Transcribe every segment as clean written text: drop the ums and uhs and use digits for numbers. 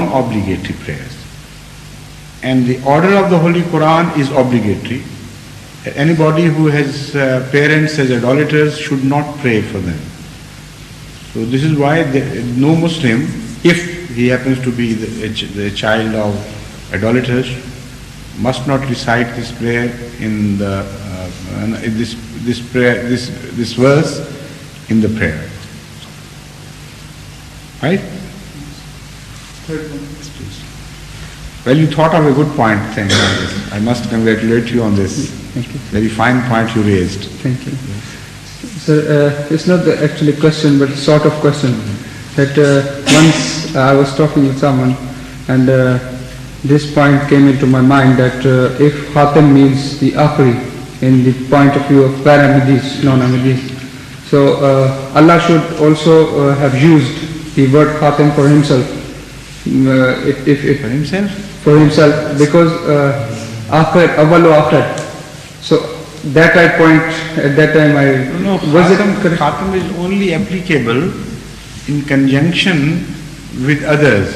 no obligatory prayers. And the order of the Holy Quran is obligatory. Anybody who has parents as idolaters should not pray for them. So this is why no Muslim, if he happens to be the child of idolaters, must not recite this prayer in the this verse in the prayer. Right? Third one. Well, you thought of a good point. Thank you. I must congratulate you on this. Thank you. Very fine point you raised. Thank you. So it's not actually a question, but sort of question. That once I was talking with someone, and this point came into my mind that if Khatam means the Akhri in the point of view of paramedis, non-amedis, so Allah should also have used the word Khatam for himself. For himself? For himself, because Akhir, Awwalu Akhir. So that I point, at that time Khatam is only applicable in conjunction with others.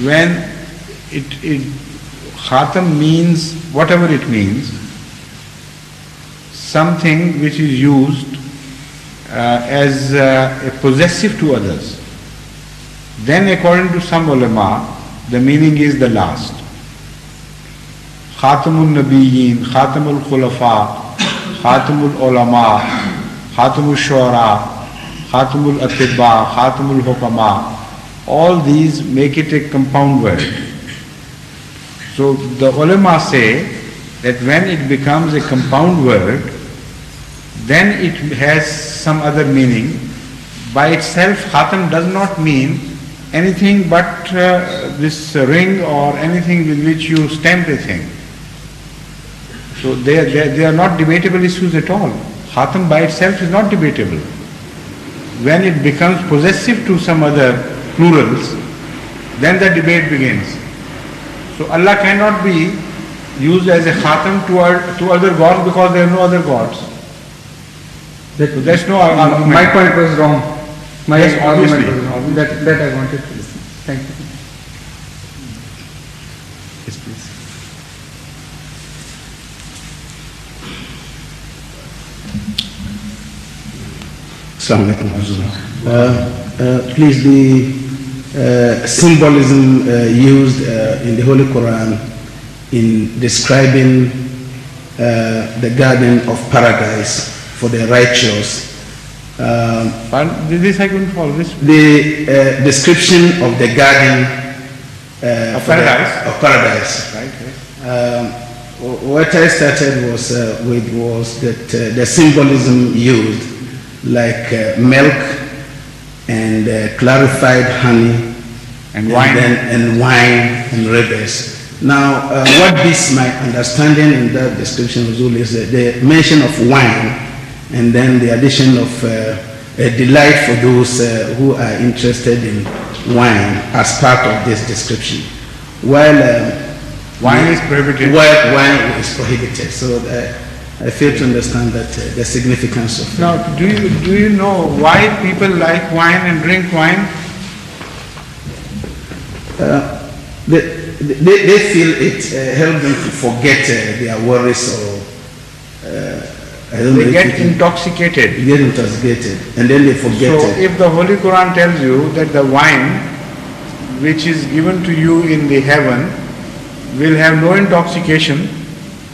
When Khatam means whatever it means, something which is used as a possessive to others. Then according to some ulama, the meaning is the last. Khatamul Nabiyyin, Khatamul Khulafa, Khatamul Ulama, Khatamul Shuara, Khatamul Atibba, Khatamul Hukama, all these make it a compound word. So the ulama say that when it becomes a compound word, then it has some other meaning. By itself, Khatam does not mean anything but this ring or anything with which you stamp a thing. So they are not debatable issues at all. Khatam by itself is not debatable. When it becomes possessive to some other plurals, then the debate begins. So Allah cannot be used as a Khatam to other gods because there are no other gods. So there's no argument. My point was wrong. My Yes, argument obviously. was wrong. That I wanted to listen. Thank you. Yes, please. Assalamu alaikum. Please, the symbolism used in the Holy Quran in describing the garden of paradise for the righteous. But this I couldn't follow. This The description of the garden Of paradise. of paradise. right. What I started was that the symbolism used, like milk and clarified honey And wine. and wine and rivers. Now, what beats my understanding in that description was always the mention of wine, and then the addition of a delight for those who are interested in wine as part of this description. While Wine is prohibited. While wine is prohibited, so I fail to understand that the significance of. Now, do you know why people like wine and drink wine? They feel it helps them to forget their worries or I don't know. They if get it- intoxicated. They get intoxicated and then they forget So it. if the Holy Quran tells you that the wine which is given to you in the heaven will have no intoxication,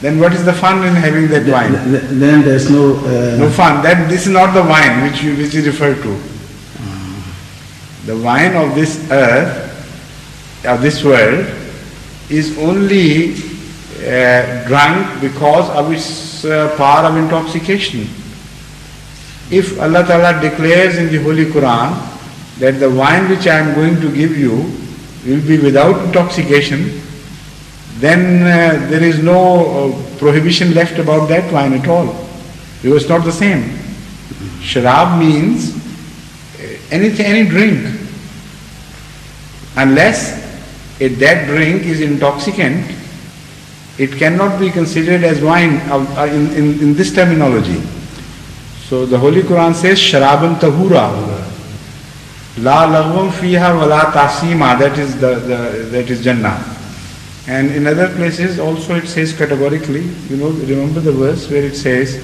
then what is the fun in having that wine? Then there's no. No fun. Then this is not the wine which you refer to. The wine of this earth, of this world, is only drunk because of its power of intoxication. If Allah Ta'ala declares in the Holy Quran that the wine which I am going to give you will be without intoxication, then there is no prohibition left about that wine at all. Because it's not the same. Sharab means any drink. Unless that drink is intoxicant, it cannot be considered as wine in this terminology. So the Holy Quran says Sharaban Tahura. La lagwam fiha wa la tasima, that is Jannah. And in other places also it says categorically, remember the verse where it says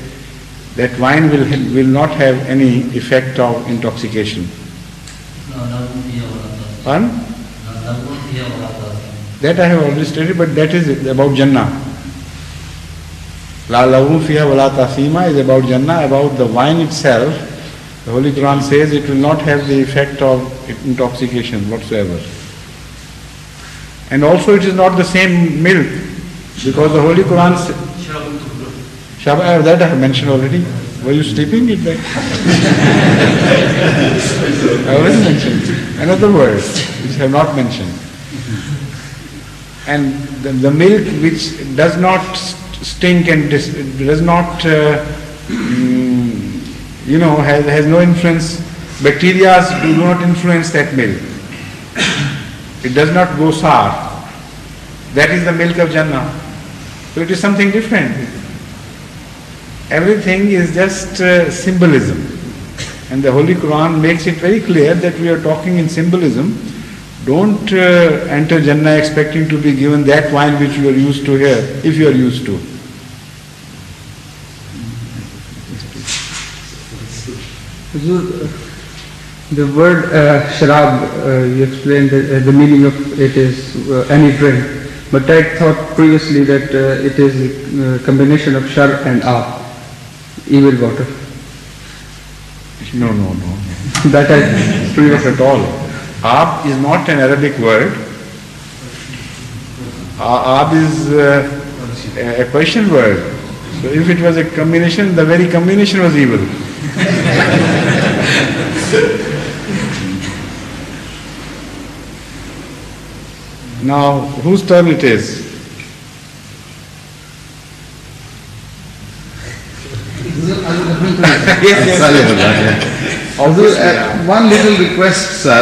that wine will not have any effect of intoxication. Pardon? That I have already stated, but that is about Jannah. La lagwam fiha wa la tasima is about Jannah. About the wine itself, the Holy Quran says it will not have the effect of intoxication whatsoever. And also it is not the same milk, because the Holy Quran that I have mentioned already. Were you sleeping? I already mentioned. Another word which I have not mentioned. And the milk which does not stink and does not, has no influence. Bacteria do not influence that milk. It does not go sour. That is the milk of Jannah. So it is something different. Everything is just symbolism. And the Holy Quran makes it very clear that we are talking in symbolism. Don't enter Jannah expecting to be given that wine which you are used to here, if you are used to. The word sharab, you explained that the meaning of it is any drink, but I thought previously that it is a combination of shar and ab, evil water. No. That I previously Not at all. Ab is not an Arabic word. Ab is a Persian word. So if it was a combination, the very combination was evil. Now, whose turn it is? Yes. One little request, sir.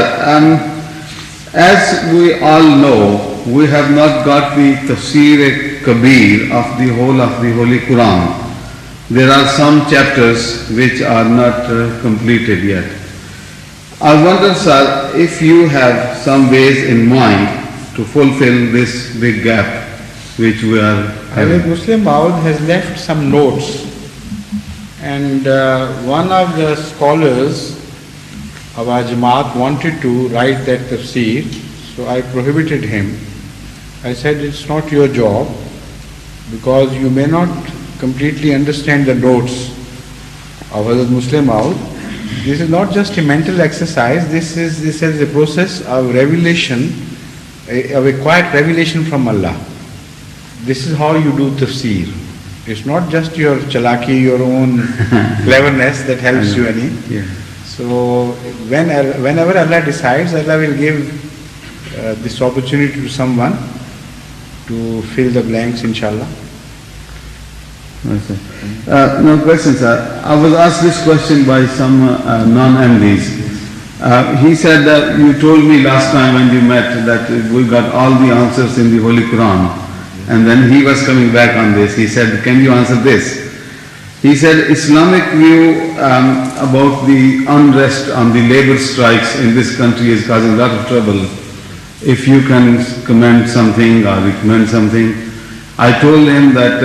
As we all know, we have not got the Tafsir Kabir of the whole of the Holy Quran. There are some chapters which are not completed yet. I wonder, sir, if you have some ways in mind to fulfill this big gap which we are having. Muslim Maud has left some notes, and one of the scholars of our Jamaat wanted to write that tafsir, so I prohibited him. I said, it's not your job, because you may not completely understand the notes of Hazrat Muslim Maud. This is not just a mental exercise, this is a process of revelation, of a quiet revelation from Allah. This is how you do tafsir. It's not just your chalaki, your own cleverness that helps you any. Yeah. So whenever Allah decides, Allah will give this opportunity to someone to fill the blanks, inshallah. No question, sir. I was asked this question by some non-MDs. He said that you told me last time when we met that we got all the answers in the Holy Quran. And then he was coming back on this. He said, can you answer this? He said, Islamic view about the unrest on the labor strikes in this country is causing a lot of trouble. If you can comment something or recommend something. I told him that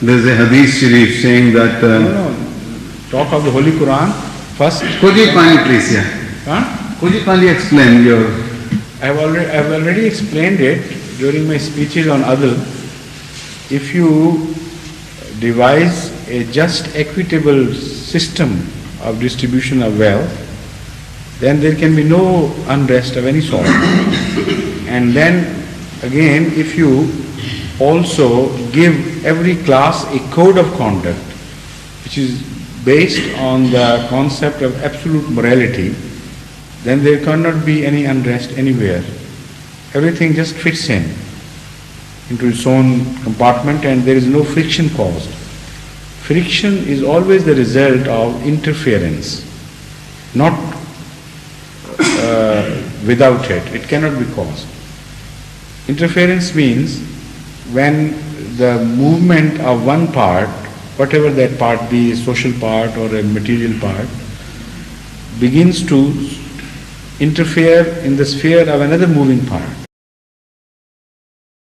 there's a hadith sharif saying that... Talk of the Holy Quran first. Could you kindly please, yeah? Huh? Could you kindly explain your... I've already explained it during my speeches on Adl. If you devise a just equitable system of distribution of wealth, then there can be no unrest of any sort. And then again, if you also give every class a code of conduct which is based on the concept of absolute morality, then there cannot be any unrest anywhere. Everything just fits into its own compartment, and there is no friction caused. Friction is always the result of interference, not without it. It cannot be caused. Interference means when the movement of one part, whatever that part be, a social part or a material part, begins to interfere in the sphere of another moving part.